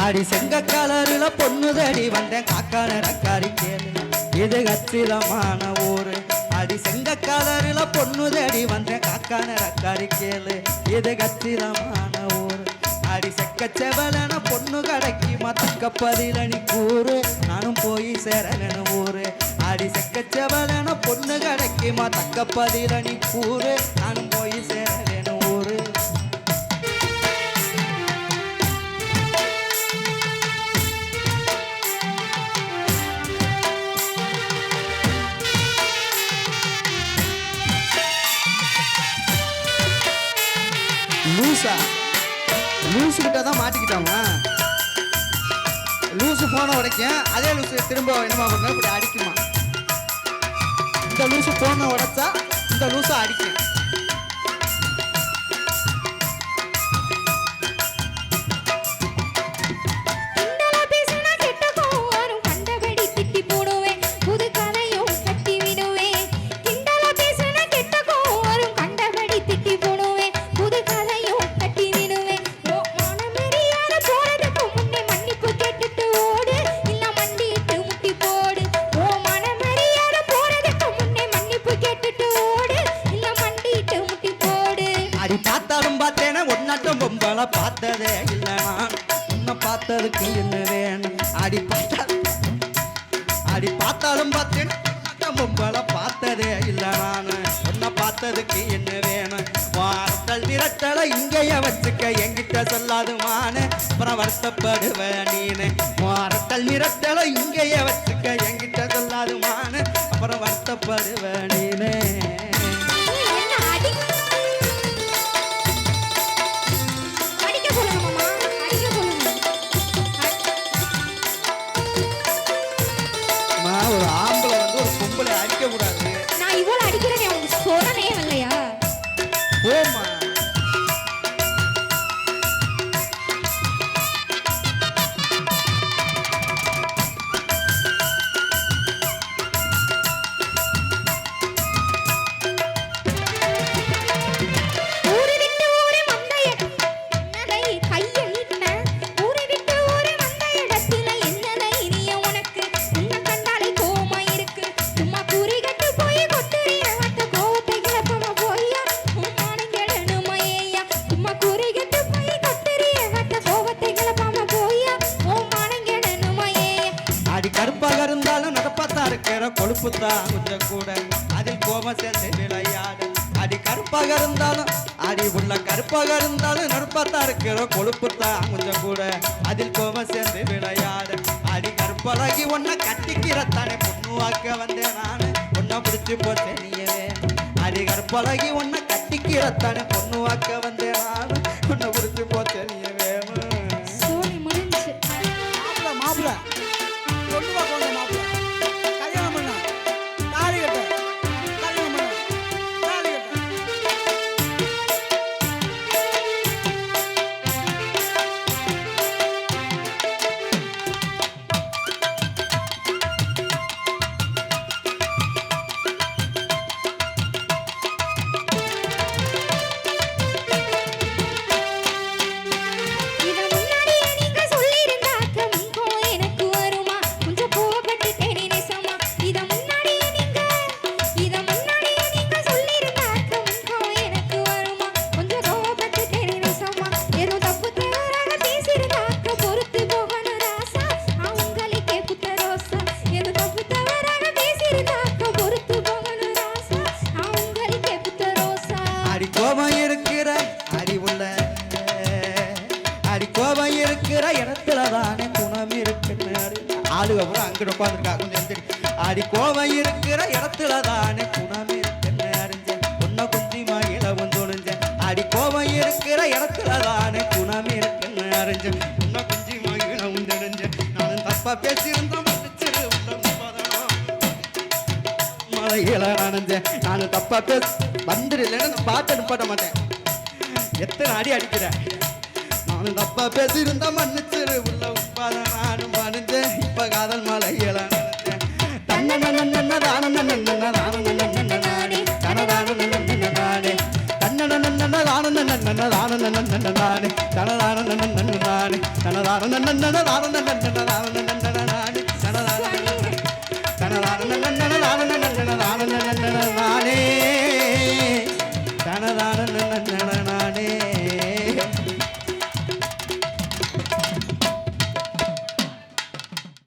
அடி செங்க கலருல பொண்ணு தேடி வந்தேன் காக்கான ரக்காரி கேளு இது கச்சிதமான ஊரு அடி செங்க கலருல பொண்ணு தேடி வந்தேன் காக்கான ரக்காரி கேளு இது கச்சிதமான ஊரு அடி செக்க செவலன பொண்ணு கடைக்குமா தக்க பதிலனி கூறு நானும் போய் சேரலன ஊரு அடி செக்க செவலன பொண்ணு கடைக்குமா தக்க பதிலனி கூறு நானும் போய் சேரலன ஊரு லூசா லூசு கிட்ட தான் மாட்டிக்கிட்டாங்க லூசு போன உடைக்கும் அதே லூசு திரும்ப என்னமா பண்ண இப்படி அடிக்குமா இந்த லூசு போன உடைச்சா இந்த லூசை அடிக்கும் பார்த்தாலும் பார்த்தேனே ஒன்னாட்டம் பொம்பளை பார்த்ததே இல்லை நான் உன்னை பார்த்ததுக்கு என்ன வேணும் அடி பார்த்தாலும் பார்த்தேன் ஒன்னாட்டம் பொம்பளை பார்த்ததே இல்லை நான் உன்னை பார்த்ததுக்கு என்ன வேணும் வார்த்தல் விரட்டலை இங்கேய வச்சுக்க என்கிட்ட சொல்லாதுமானே அப்புறம் வருத்தப்படுவேன் நீனு வார்த்தல் விரட்டலை இங்கேய வச்சுக்க என்கிட்ட சொல்லாதுமானே அப்புறம் வருத்தப்படுவேன் நீனே ஒரு ஆம்பளை வந்து ஒரு பொம்பளை அடிக்க கூடாது நான் இவ்வளவு அடிக்கிறேன் உங்களுக்கு சொன்னனே இல்லையா போமா கருப்பாக இருந்தாலும் நடப்பாத்தான் இருக்கிற கொழுப்புத்தான் கொஞ்சம் கூட அதில் கோபம் சேர்ந்து விளையாடு அடி கருப்பாக இருந்தாலும் அடி உள்ள கருப்பாக இருந்தாலும் நடப்பாத்தான் இருக்கிற கொழுப்புத்தான் கொஞ்சம் கூட அதில் கோபம் சேர்ந்து விளையாடு அடி கருப்பழகி ஒன்ன கட்டிக்கிறத்தானே பொண்ணு வாக்க வந்தேன் நானு ஒன்ன பிடிச்சி போச்சேன் நீயே அடி கருப்பழகி ஒன்ன கட்டிக்கிறத்தானே பொண்ணு வாக்க வந்தேன் நானு ஒன்ன பிடிச்சி போச்சேன் நீயே வேணும் மாப்பிள்ள கொண்டு வா கொண்டு மாப்பிள்ள கல்யாணம் பண்ண தாலி கட்ட கல்யாணம் பண்ண தாலி கட்ட கோபம் இருக்கிற அடி உள்ள அடி கோபம் இருக்கிற இடத்துல தானே குணம் இருக்குன்னு ஆளுக அப்புறம் அங்கிட்ட உட்காந்துருக்கா கொஞ்சம் அடி கோபம் இருக்கிற இடத்துல தானே குணம் இருக்குன்னு அறிஞ்சேன் உன்ன குந்தி மகிழ வந்துழிஞ்சேன் அடி கோபம் இருக்கிற இடத்துல தானே குணம் இருக்குன்னு அறிஞ்சேன் உன்ன குந்தி மகிழ வந்துழிஞ்சேன் நான் தப்பா பேசியிருந்தோம் மலையில நனைஞ்சேன் நான் தப்பா பேச வந்துடலன்னு பாட்டு அனுப்பாட்ட மாட்டேன் எத்தனை அடி அடிக்கிறேன் நானும் தப்பா பேசியிருந்தா மன்னிச்சிரு உள்ள உப்பாத நானும் மனிஞ்சேன் இப்ப காதல் மலையில நனைஞ்சேன் தன்ன நன்ன தான நன்ன தான நன்ன நானே தனதான நன்ன நானே தன்ன நன்ன தான நன்ன தான நன்ன நானே தனதான நன்ன நானே தனதான தனதான